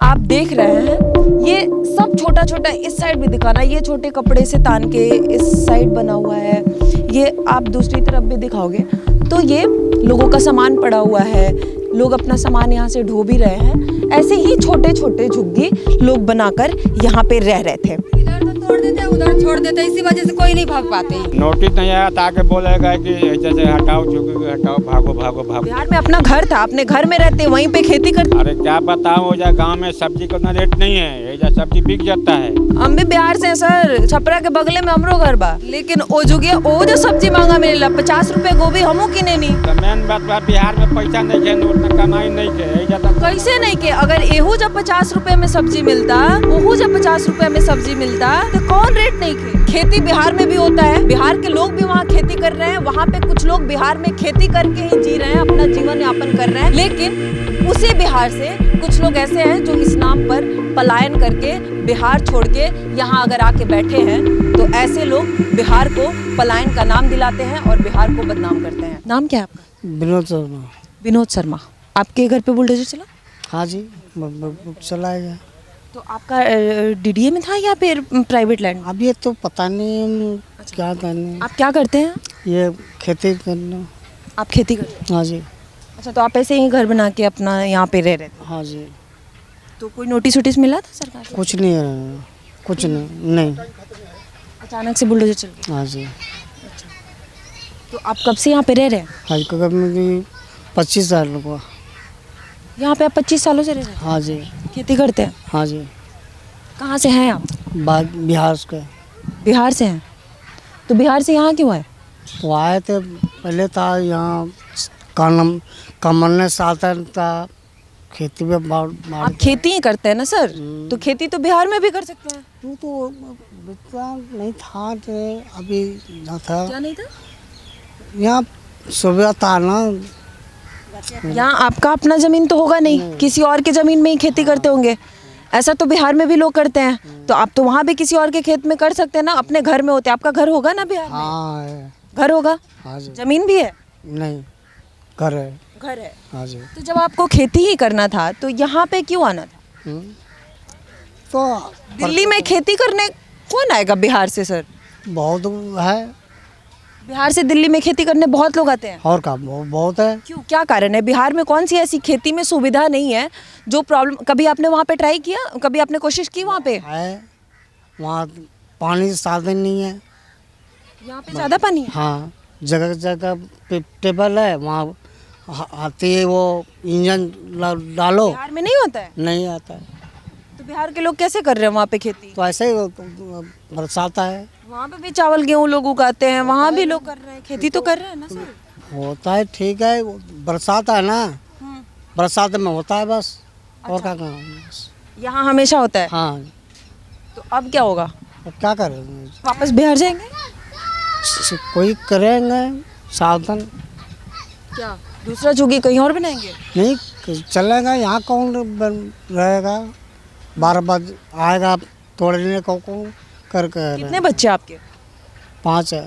आप देख रहे हैं ये सब छोटा छोटा, इस साइड भी दिखाना, ये छोटे कपड़े से तान के इस साइड बना हुआ है, ये आप दूसरी तरफ भी दिखाओगे तो ये लोगों का सामान पड़ा हुआ है, लोग अपना सामान यहाँ से ढो भी रहे हैं। ऐसे ही छोटे छोटे झुग्गी लोग बनाकर यहाँ पे रह रहे थे। इधर तो तोड़ देते, उधर छोड़ देते, इसी वजह से कोई नहीं भाग पाते। नोटिस नहीं आया ताकि बोलेगा कि ऐसे से हटाओ, झुग्गी हटाओ, भागो भागो भागो। बिहार में अपना घर था, अपने घर में रहते, वहीं पे खेती करते। अरे क्या बताऊं, जा गांव में सब्जी का रेट नहीं है, ऐसा सब्जी बिक जाता है। हम भी बिहार से हैं सर, छपरा के बगले में हमरो घर बा, लेकिन ओ जुगिया ओ जो सब्जी मांगा मिलेला 50 रुपए गोभी हमू किने नहीं। तो मेन बात बा बिहार में पैसा नहीं है, उतना कमाई नहीं है, ऐसा तो कैसे नहीं के, अगर एहू जब 50 रुपए में सब्जी मिलता, ओहू जब 50 रुपए में सब्जी मिलता, तो कौन रेट नहीं के। खेती बिहार में भी होता है, बिहार के लोग भी वहाँ खेती कर रहे हैं, वहाँ पे कुछ लोग बिहार में खेती करके ही जी रहे हैं, अपना जीवन यापन कर रहे हैं। लेकिन उसी बिहार से कुछ लोग ऐसे हैं जो इस नाम पर पलायन करके बिहार छोड़ के यहाँ अगर आके बैठे हैं, तो ऐसे लोग बिहार को पलायन का नाम दिलाते हैं और बिहार को बदनाम करते हैं। नाम क्या है आपका? विनोद शर्मा। विनोद शर्मा। आपके घर पे बुलडोजर चला? हाँ जी, चलाएगा। तो आपका डीडीए में था या फिर प्राइवेट लैंड? अब ये तो पता नहीं क्या करने। आप क्या करते हैं? ये खेती करना। आप खेती करते हैं? हाँ जी। अच्छा, तो आप ऐसे ही घर बना के अपना यहाँ पे रह रहे थे? हाँ जी। तो कोई नोटिस वोटिस मिला था सरकार से? कुछ नहीं है, कुछ नहीं। अचानक से बुलडोजर चल गया? हाँ जी। तो आप कब से यहाँ पे रह रहे हैं? आज कब में 25 साल हुआ। यहाँ पे आप 25 सालों से रह रहे हैं? हाँ जी। खेती करते हैं? हाँ जी। कहाँ से हैं आप? बिहार के। बिहार से हैं? तो बिहार से यहाँ क्यों आए? तो आए थे, पहले था यहाँ कमरने साधन था, खेती में आप खेती ही करते हैं ना सर, तो खेती तो बिहार में भी कर सकते हैं। तू तो इतना नहीं था, अभी ना था। क्या नहीं था? यहाँ सुबह था ना। यहाँ आपका अपना जमीन तो होगा नहीं, किसी और के जमीन में ही खेती करते होंगे। ऐसा तो बिहार में भी लोग करते हैं, तो आप तो वहाँ भी किसी और के खेत में कर सकते हैं ना, अपने घर में होते। आपका घर होगा ना बिहार में? हाँ है। घर होगा? हाँ जी। जमीन भी है? नहीं, घर है। घर है। हाँ जी। तो जब आपको खेती ही करना था तो यहाँ पे क्यों आना था? तो दिल्ली में खेती करने कौन आएगा बिहार से सर? बहुत है। बिहार से दिल्ली में खेती करने बहुत लोग आते हैं। और का बहुत है। क्यों, क्या कारण है? बिहार में कौन सी ऐसी खेती में सुविधा नहीं है जो प्रॉब्लम? कभी आपने वहाँ पे ट्राई किया, कभी आपने कोशिश की वहाँ पे? है वहाँ पानी साधन नहीं है। यहाँ पे ज्यादा पानी है? हाँ, जगह जगह पे टेबल है, वहाँ आती है वो इंजन डालो। बिहार में नहीं होता है? नहीं आता है। तो बिहार के लोग कैसे कर रहे हैं वहाँ पे खेती? तो ऐसे ही बरसाता है। वहाँ पे भी चावल गेहूँ लोग उगाते हैं, वहाँ भी लोग कर रहे हैं, खेती तो कर रहे हैं ना सर। होता है, ठीक है, बरसात है ना, बरसात में होता है बस। और क्या काम बस। यहाँ हमेशा होता है? हाँ। तो अब क्या होगा? अब क्या करेंगे? वापस बिहार जाएंगे? कोई करेंगे साधन। क्या दूसरा झुग्गी कहीं और बनाएंगे? नहीं चलेगा, यहाँ कौन रहेगा? 12 बजे आएगा तोड़ने को कौन कर कितने बच्चे आपके? 5 है।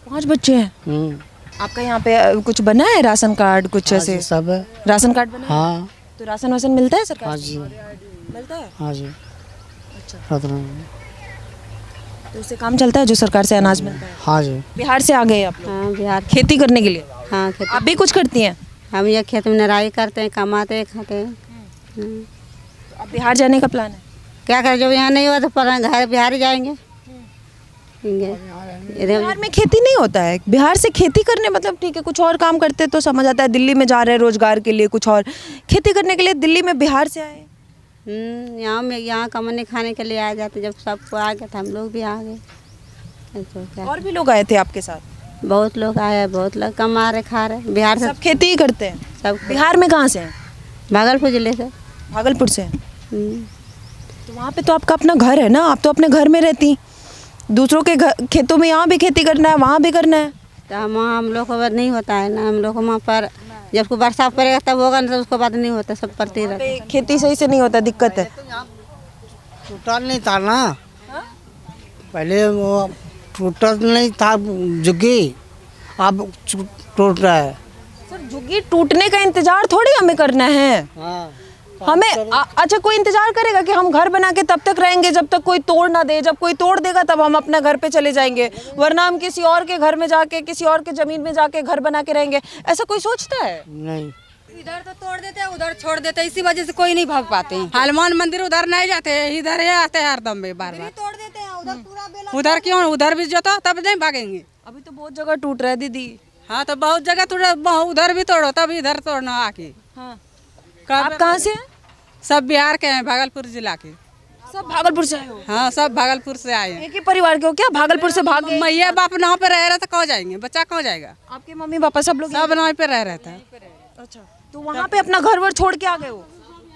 5 बच्चे हैं? आपका यहाँ पे कुछ बना है राशन कार्ड कुछ ऐसे? सब है। राशन कार्ड बना है? हाँ। तो राशन वासन मिलता है सरकार हाँ से? जी। मिलता है? हाँ जी। अच्छा, तो उससे काम चलता है जो सरकार से अनाज मिलता है? हाँ जी। बिहार से आ गए आप लोग? हाँ, बिहार। खेती करने के लिए? हाँ, आप भी कुछ करती हैं? हम ये खेत में निराई करते हैं, कमाते हैं, खाते हैं। तो अब बिहार जाने का प्लान है? क्या करें, जब यहाँ नहीं हुआ तो पर घर बिहार ही जाएंगे। बिहार में खेती नहीं होता है? बिहार से खेती करने मतलब ठीक है, कुछ और काम करते तो समझ आता है, दिल्ली में जा रहे हैं रोजगार के लिए, कुछ और खेती करने के लिए दिल्ली में बिहार से आए? यहाँ कमाने खाने के लिए आ जाते, जब सबको आ गया था हम लोग भी आ गए। तो क्या, और भी लोग आए थे आपके साथ? बहुत लोग आए, बहुत लोग कमा रहे, खा रहे। बिहार से सब खेती ही करते हैं? सब। बिहार में कहाँ से हैं? भागलपुर जिले से। भागलपुर से हैं? तो वहाँ पे तो आपका अपना घर है ना, आप तो अपने घर में रहती, दूसरों के खेतों में यहाँ भी खेती करना है, वहाँ भी करना है। तो हम लोग को नहीं होता है ना, हम लोग को वहाँ पर जब को बरसात पड़ेगा तब होगा ना, तो उसको बाद नहीं होता, सब पड़ते ही रहते। खेती सही से नहीं होता, दिक्कत है। टूटा नहीं था ना पहले, वो टूटा नहीं था झुग्गी, अब टूट रहा है। सर झुग्गी टूटने का इंतजार थोड़ी हमें करना है। हाँ। हमें अच्छा कोई इंतजार करेगा कि हम घर बना के तब तक रहेंगे जब तक कोई तोड़ ना दे, जब कोई तोड़ देगा तब हम अपने घर पे चले जाएंगे, वरना हम किसी और के घर में जाके किसी और के जमीन में जाके घर बना के रहेंगे? ऐसा कोई सोचता है? नहीं। इधर तो तोड़ देते हैं, उधर छोड़ देते हैं, इसी वजह से कोई नहीं भाग पाते हैं। हनुमान मंदिर उधर नहीं जाते हैं, इधर ही आते हैं हरदम में बार बार। तोड़ देते हैं उधर पूरा बेला। उधर क्यों, उधर भी जोतो तब नहीं भागेंगे। अभी तो बहुत जगह टूट रहा है दीदी। हाँ तो बहुत जगह तोड़ो, उधर भी तोड़ो तब इधर तोड़ना आके। हाँ। कब आप कहाँ से हैं? सब बिहार के हैं, भागलपुर जिला के। सब भागलपुर से आए हो? हाँ सब भागलपुर से आए हैं। एक ही परिवार के हो क्या? भागलपुर से भाग गए? मैया बाप नाव पे रह रहे तो कहाँ जाएंगे, बच्चा कहाँ जाएगा। आपके मम्मी पापा सब लोग? सब नाव पे रह रहे थे। अच्छा, तो वहाँ पे अपना घर वर छोड़ के आ गए हो?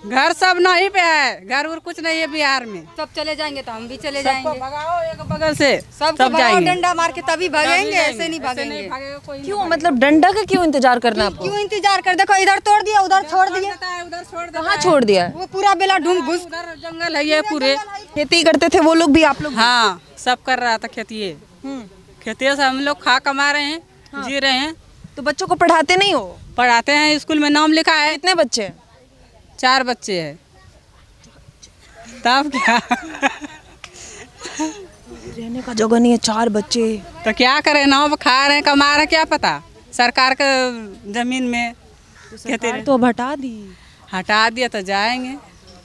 घर सब नहीं पे है, घर उर कुछ नहीं है बिहार में। सब चले जाएंगे तो हम भी चले सबको जाएंगे। भगाओ एक बगल से, सबको सब भगाओ, जाएंगे। डंडा मार के तभी भागेंगे, ऐसे नहीं भागेगा भागेंगे। कोई नहीं। क्यों, मतलब डंडा का क्यों इंतजार करना आपको? क्यों इंतजार कर, देखो इधर तोड़ दिया उधर छोड़ दिया, उधर छोड़ दे। कहाँ छोड़ दिया है? वो पूरा बेला ढूंढ घुस। उधर जंगल है ये पूरे। खेती करते थे वो लोग भी, आप लोग? हाँ सब कर रहा था खेती। खेती से हम लोग खा कमा रहे हैं, जी रहे हैं। तो बच्चों को पढ़ाते नहीं हो? पढ़ाते हैं, स्कूल में नाम लिखा है। कितने बच्चे हैं? 4 बच्चे हैं। तब क्या रहने का जगह नहीं है, 4 बच्चे। तो क्या करें, नाव खा रहे हैं, कमा रहे हैं, क्या पता सरकार के जमीन में खेती तो अब हटा दी। हटा दिया तो जाएंगे।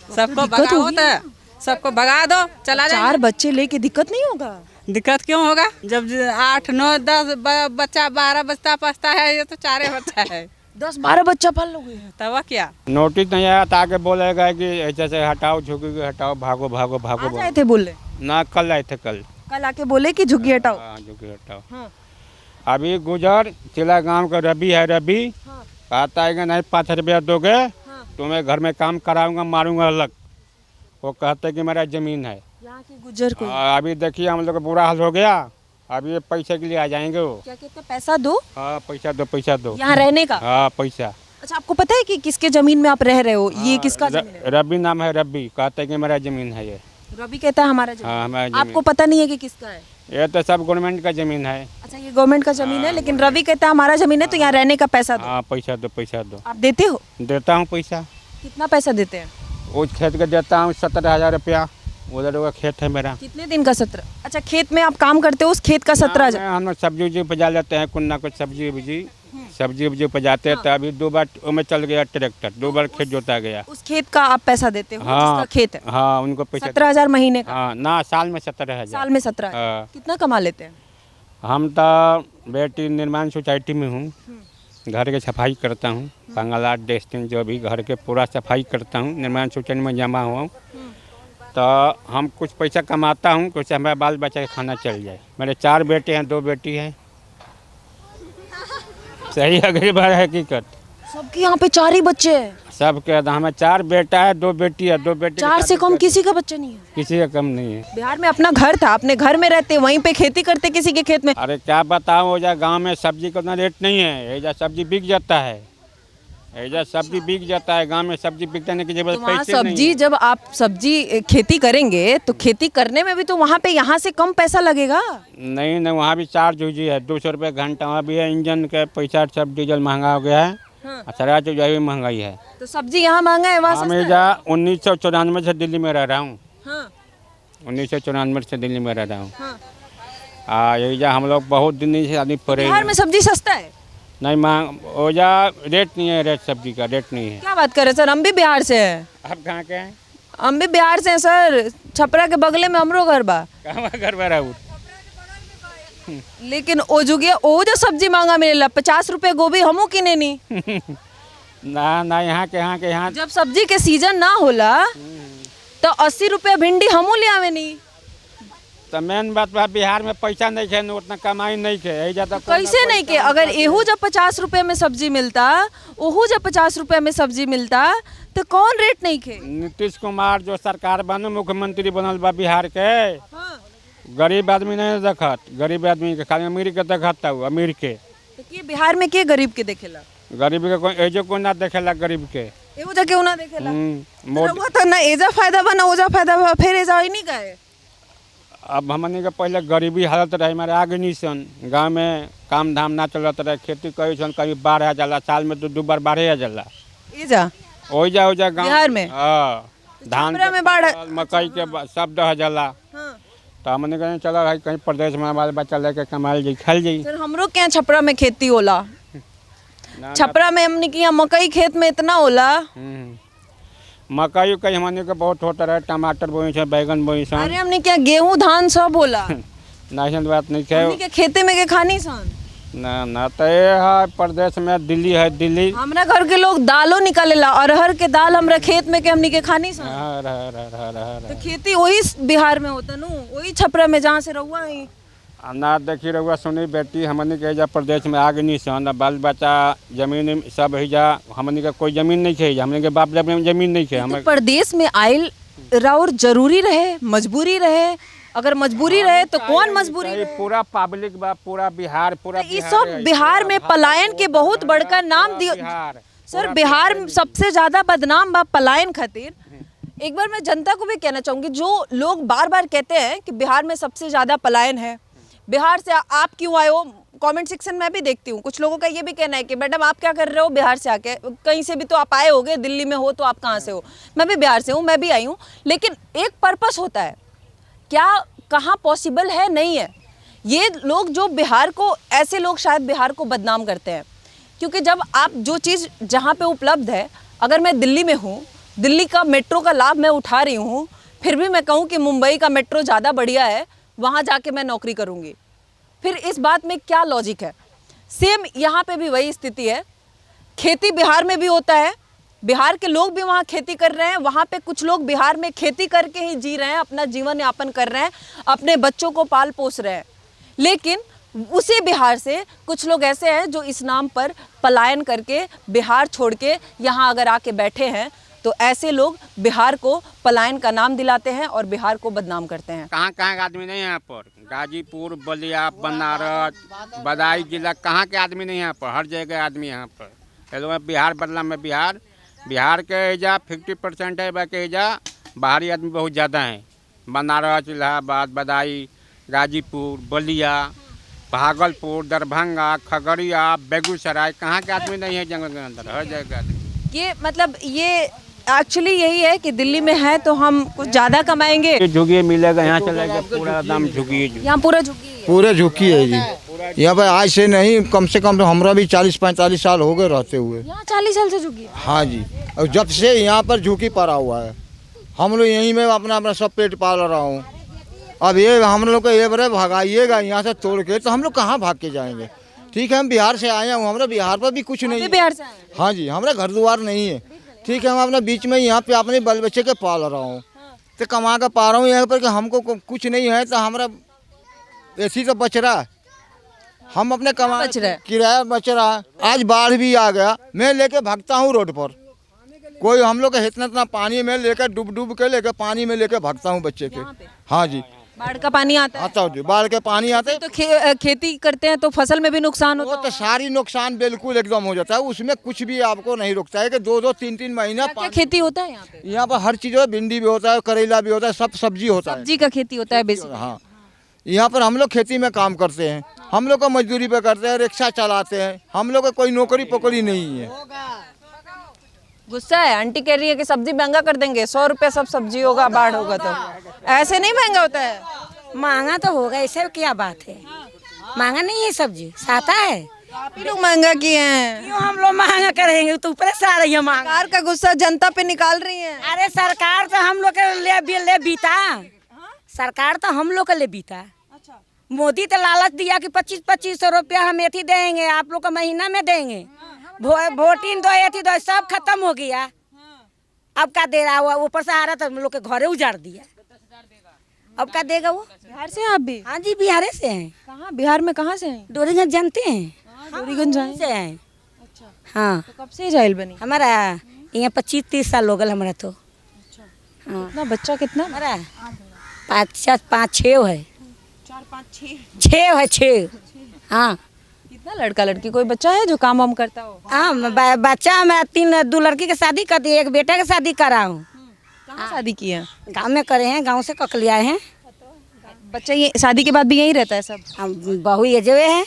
सबको दिक्कत भगाओ होगी तो सबको भगा दो, चला जाए। 4 बच्चे लेके दिक्कत नहीं होगा? दिक्कत क्यों होगा, जब 8 9 10 बच्चा 12 बचता पचता है, ये तो 4 बच्चा है। 10-12 बच्चा पाल लोगे? तब क्या नोटिस नहीं आया तो आके बोलेगा कि ऐसे से हटाओ, झुकी हटाओ, भागो भागो भागो आज आए थे बोले? ना कल आए थे, कल आके बोले कि झुग्गी हटाओ। हाँ झुकी हटाओ। हाँ। अभी गुजर चिला गांव का रवि है, रवि कहता है कि नहीं 5 रुपया दोगे तुम्हें घर में काम कराऊंगा, मारूंगा अलग। वो कहते कि मेरा जमीन है। यहाँ के गुजर को अभी देखिए हम लोग का बुरा हाल हो गया। अभी ये पैसे के लिए आ जाएंगे वो। क्या कहते हैं? पैसा दो? हाँ पैसा दो, पैसा दो। यहाँ रहने का? हाँ पैसा। अच्छा, आपको पता है कि किसके जमीन में आप रह रहे हो? ये किसका जमीन है? रवि नाम है, रवि कहते हैं कि मेरा जमीन है ये। रवि कहता है हमारा जमीन। हाँ हमारा जमीन। आपको पता नहीं है कि किसका है? ये तो सब गवर्नमेंट का जमीन है। अच्छा, ये गवर्नमेंट का जमीन है, लेकिन रवि कहता है हमारा जमीन है, तो यहाँ रहने का पैसा दो। हाँ पैसा दो, पैसा दो। आप देते हो? देता हूँ पैसा। कितना पैसा देते हैं? उस खेत का देता हूँ 17,000 रुपया। उधर का खेत है मेरा। कितने दिन का? 17? अच्छा, खेत में आप काम करते हो, उस खेत का 17,000? हम लोग सब्जी उब्जी उपजा लेते हैं, कुन्ना कुछ सब्जी उब्जी उपजाते हैं। तो अभी 2 बार में चल गया ट्रैक्टर, 2 बार खेत जोता गया। उस खेत का आप पैसा देते हो? हाँ जिसका खेत है? हाँ उनको पैसा। 17,000 महीने का? हाँ ना, साल में 17,000। साल में 17? हाँ। कितना कमा लेते हैं? हम तो बेटी निर्माण सोसाइटी में हूँ, घर की सफाई करता हूँ, बंगला डेस्टिन जो भी घर के पूरा सफाई करता हूँ, निर्माण सोसाइटी में जमा हुआ हूँ। तो हम कुछ पैसा कमाता हूँ, कुछ हमारा बाल बच्चा का खाना चल जाए। मेरे 4 बेटे हैं, 2 बेटी हैं। सही है, गरीब है हकीकत। सबके यहाँ पे 4 ही बच्चे हैं? सबके हमें 4 बेटा है, 2 बेटी है। 2 बेटी 4 से कम किसी का बच्चा नहीं है? किसी का कम नहीं है। बिहार में अपना घर था, अपने घर में रहते, वहीं पे खेती करते किसी के खेत में? अरे क्या बताऊँ, एजा गांव में सब्जी का उतना रेट नहीं है। एजा सब्जी बिक जाता है, एजा सब्जी बिक जाता है। गांव में सब्जी बिकने की जरूरत तो वहाँ पैसे सब्जी नहीं है। जब आप सब्जी खेती करेंगे तो खेती करने में भी तो वहाँ पे यहाँ से कम पैसा लगेगा? नहीं नहीं, वहाँ भी चार्ज हुई है, 200 रुपये घंटा। वहाँ भी है, इंजन का पैसा, सब डीजल महंगा हो गया है। सरा जो भी महंगाई है। तो सब्जी यहाँ महंगा है, वहाँ हम सस्ता है? एजा 1994 से दिल्ली में रह रहा हूँ। हाँ। 1994 से दिल्ली में रह रहा हूँ। हाँ। एजा हम लोग बहुत दिन से आदमी पड़े। बिहार में सब्जी सस्ता है? नहीं मांग ओजा रेट नहीं है, रेट सब्जी का रेट नहीं है। क्या बात कर रहे हैं सर, हम भी बिहार से हैं। आप कहाँ के हैं? हम भी बिहार से हैं सर, छपरा के बगले में हमरो घर बा। कहाँ घर में रहूँ? लेकिन ओ जुगिया ओ जो सब्जी मांगा मिलेला 50 रुपए गोभी हमू किने नहीं। ना यहाँ जब सब्जी के सीजन ना होला तो 80 रुपए भिंडी हमू ले आवे नहीं। तो मेन बात बा, बिहार में पैसा नहीं है, उतना कमाई नहीं है। कैसे नहीं के? अगर एहू जब 50 रुपए में सब्जी मिलता, ओहू जब 50 रुपए में सब्जी मिलता, तो कौन रेट नहीं के? नीतीश कुमार जो सरकार बनो, मुख्यमंत्री बनल बा बिहार के, गरीब आदमी नहीं देखत। गरीब आदमी के खाली अमीर के देखता हूँ, अमीर के। तो के बिहार में के गरीब के देखेला? गरीब के कोई एजो को ना देखेला, गरीब के एहू जगह ना देखेला। मोदी वो तो ना एजा फायदा बा ना ओजा फायदा बा, फिर एजा ही नहीं गए। अब हमने के पहले गरीबी हालत रहे, हमारे आगे नहीं सन। गाँव में काम धाम ना चलत रहे, खेती करी सन, कभी बाढ़ आ जाला, साल में तो 2 बार बाढ़ आ जाला। एजा ओजा गाँव बिहार में? हाँ धान छपरा में बाढ़ मकई के सब दह जाला। हाँ। तो हमने कहीं चला भाई कहीं प्रदेश में हमारे बच्चा लेके कमाल जाई खाल जाई। सर हमरो के यहाँ छपरा में खेती होला, छपरा में हमने के यहाँ मकई खेत में इतना होला। मकई उकई हमने के बहुत होता रहे, टमाटर बोई से बैगन बोई सन। अरे हमने क्या गेहूं धान सब होला। नाशन बात नहीं है हमने के खेते में के खानी सन। ना तो ये है प्रदेश में दिल्ली है दिल्ली। हमरा घर के लोग दालो निकालेला, अरहर के दाल हमरा खेत में के हमने के खानी सन। तो खेती वही बिहार में होता नु, वही छपरा में जहाँ से रहुआ है। ना देखी रहुआ सुनी बेटी हमने के जा प्रदेश में आगे नहीं सन, बाल बच्चा जमीन सब है जा, हमने का कोई जमीन नहीं है, हमने के बाप जमीन नहीं है। तो प्रदेश में आयल राउर जरूरी रहे, मजबूरी रहे? अगर मजबूरी रहे तो कौन मजबूरी रहे? पूरा पब्लिक बा, पूरा बिहार, पूरा इस सब बिहार में पलायन के बहुत बड़का नाम दियो सर। बिहार सबसे ज्यादा बदनाम बा पलायन खातिर। एक बार मैं जनता को भी कहना चाहूंगी, जो लोग बार बार कहते हैं कि बिहार में सबसे ज्यादा पलायन है, बिहार से आप क्यों आए हो? कमेंट सेक्शन में भी देखती हूँ कुछ लोगों का ये भी कहना है कि मैडम आप क्या कर रहे हो बिहार से आके, कहीं से भी तो आप आए होगे, दिल्ली में हो तो आप कहाँ से हो? मैं भी बिहार से हूँ, मैं भी आई हूँ, लेकिन एक पर्पस होता है, क्या कहाँ पॉसिबल है नहीं है। ये लोग जो बिहार को, ऐसे लोग शायद बिहार को बदनाम करते हैं, क्योंकि जब आप जो चीज़ जहाँ पे उपलब्ध है, अगर मैं दिल्ली में हूँ, दिल्ली का मेट्रो का लाभ मैं उठा रही हूँ, फिर भी मैं कहूँ कि मुंबई का मेट्रो ज़्यादा बढ़िया है, वहाँ जाके मैं नौकरी करूँगी, फिर इस बात में क्या लॉजिक है? सेम यहाँ पे भी वही स्थिति है। खेती बिहार में भी होता है, बिहार के लोग भी वहाँ खेती कर रहे हैं, वहाँ पे कुछ लोग बिहार में खेती करके ही जी रहे हैं, अपना जीवन यापन कर रहे हैं, अपने बच्चों को पाल पोस रहे हैं। लेकिन उसी बिहार से कुछ लोग ऐसे हैं जो इस नाम पर पलायन करके बिहार छोड़ के यहाँ अगर आके बैठे हैं, तो ऐसे लोग बिहार को पलायन का नाम दिलाते हैं और बिहार को बदनाम करते हैं। कहाँ कहाँ के आदमी नहीं है यहाँ पर? गाजीपुर, बलिया, बनारस, बदायूं जिला, कहाँ के आदमी नहीं है यहाँ पर? हर जगह आदमी यहाँ पर। हेलो बिहार बदला में बिहार के एजा 50% है, बाकी एजा बाहरी आदमी बहुत ज़्यादा हैं। बनारस, इलाहाबाद, बदायूं, गाजीपुर, बलिया, भागलपुर, दरभंगा, खगड़िया, बेगूसराय, कहाँ के आदमी नहीं है जंगल के अंदर? हर जगह आदमी। ये मतलब ये एक्चुअली यही है कि दिल्ली में है तो हम कुछ ज़्यादा कमाएंगे, झुग्गी मिलेगा, यहाँ चलेगा पूरा दाम झुग्गी, यहाँ पूरा झुकी है। पूरे झुकी है जी। यहाँ पर आज से नहीं, कम से कम हमरा भी 40-45 साल हो गए रहते हुए। यहाँ 40 साल से झुकी है? हाँ जी, और जब से यहाँ पर झुकी पड़ा हुआ है, हम लोग यहीं में अपना सब पेट पाल रहा हूँ। अब ये हम लोग को ये बड़े भगाइएगा यहाँ से तोड़ के, तो हम लोग कहाँ भाग के जाएंगे? ठीक है, हम बिहार से आए हैं, हमारा बिहार पर भी कुछ नहीं है। बिहार से आए हैं? हाँ जी, हमारा घर द्वार नहीं है। ठीक है, हम अपने बीच में यहाँ पे अपने बाल बच्चे के पाल रहा हूँ, तो कमा कर पा रहा हूँ यहाँ पर, कि हमको कुछ नहीं है, तो हमारा ऐसी तो बच रहा है। हम अपने कमा बच रहा है, किराया बच रहा है। आज बाढ़ भी आ गया, मैं लेके भागता हूँ रोड पर, कोई हम लोग का इतना पानी में लेकर डूब के लेकर पानी में लेकर भागता हूँ बच्चे के। हाँ जी, बाढ़ का पानी आता है? आता हूँ जी, बाढ़ के पानी आते हैं तो खेती करते हैं तो फसल में भी नुकसान वो होता तो सारी नुकसान बिल्कुल एकदम हो जाता है, उसमें कुछ भी आपको नहीं रुकता है कि 2-2, 3-3 महीना है। क्या खेती होता है यहाँ पे? यहाँ पर हर चीज़, भिंडी भी होता है, करेला भी होता है, सब सब्जी होता है। सब्जी का खेती होता है बेसिकली? हाँ, यहाँ पर हम लोग खेती में काम करते हैं, हम लोग का मजदूरी पे करते हैं, रिक्शा चलाते हैं, हम लोग का कोई नौकरी पकड़ी नहीं है। गुस्सा है, आंटी कह रही है कि सब्जी महंगा कर देंगे, 100 रुपये सब सब्जी होगा, बाढ़ होगा तो। ऐसे नहीं महंगा होता है? महंगा तो होगा, ऐसे क्या बात है, महंगा नहीं है सब्जी, साता है। आप ही लोग महंगा किए हैं। क्यों हम लोग महंगा करेंगे? तो ऊपर से आ रही है महंगा। सरकार का गुस्सा जनता पे निकाल रही है। अरे सरकार तो हम लोग के ले बीता, सरकार तो हम लोग के ले बीता। मोदी तो लालच दिया कि 2500 रुपया हम एथी देंगे, आप लोग को महीना में देंगे, वोटिंग दो एथी दो, सब खत्म हो गया। अब क्या दे रहा हुआ? ऊपर से आ रहा तो हम लोग के घरे उजाड़ दिया, अब क्या देगा वो? बिहार से हैं आप भी? हाँ जी, बिहार से हैं। कहाँ बिहार में कहाँ से हैं? डोरीगंज जानते हैं? डोरीगंज से हैं। अच्छा, हाँ, तो कब से जाइल बनी? हमारा यहाँ 25-30 साल हो गए हमारा तो। हाँ, कितना बच्चा कितना? हमारा 5-6 है। 4-5-6 है 6। हाँ, कितना लड़का लड़की, कोई बच्चा है जो काम वाम करता हो? हाँ, बच्चा मैं 2 लड़की की शादी कर दी, एक बेटा की शादी करा हूँ। कहाँ शादी की है? गाँव में करे हैं, गाँव से ककली आए हैं। बच्चा ये शादी के बाद भी यहीं रहता है सब? हम बहू ये जवे है।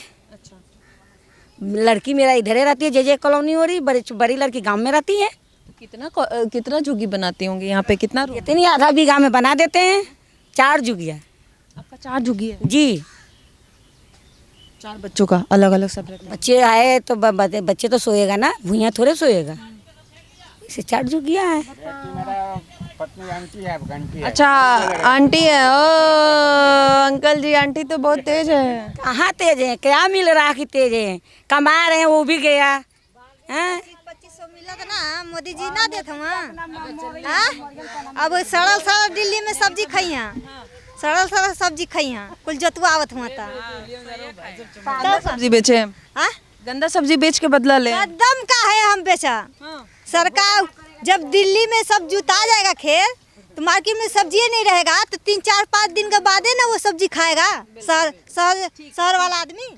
लड़की मेरा इधरे रहती है, जे कॉलोनी हो रही, बड़ी लड़की गाँव में रहती है। कितना झुग्गी बनाती होंगी यहाँ पे, कितना इतनी आधा बीघा में बना देते हैं 4 जुगिया। आपका 4 झुग्गी है? जी 4 बच्चों का अलग अलग सब रहता है। बच्चे आए तो बच्चे तो सोएगा ना, भूया थोड़े सोएगा, इसे 4 जुगिया है। पत्नी आंटी है, घंटी है। अच्छा आंटी है। ओ अंकल जी, आंटी तो बहुत तेज है। कहाँ तेज है, क्या मिल रहा कि तेज है, कमा रहे हैं वो भी गया हैं। 2500 मिला था ना, मोदी जी ना देते वहाँ। अब सड़ल सड़ल दिल्ली में सब्जी खाइया, सड़ल सड़ल सब्जी खाइया, कुल जतुआ आवत हुआ था। गंदा सब्जी बेचे? हाँ? गंदा सब्जी बेच के बदला ले? कदम का है हम बेचा। सरकार जब दिल्ली में सब जुता जाएगा खेत, तो मार्केट में सब्जी नहीं रहेगा, तो 3-4-5 दिन के बाद ना वो सब्जी खाएगा शहर वाला आदमी।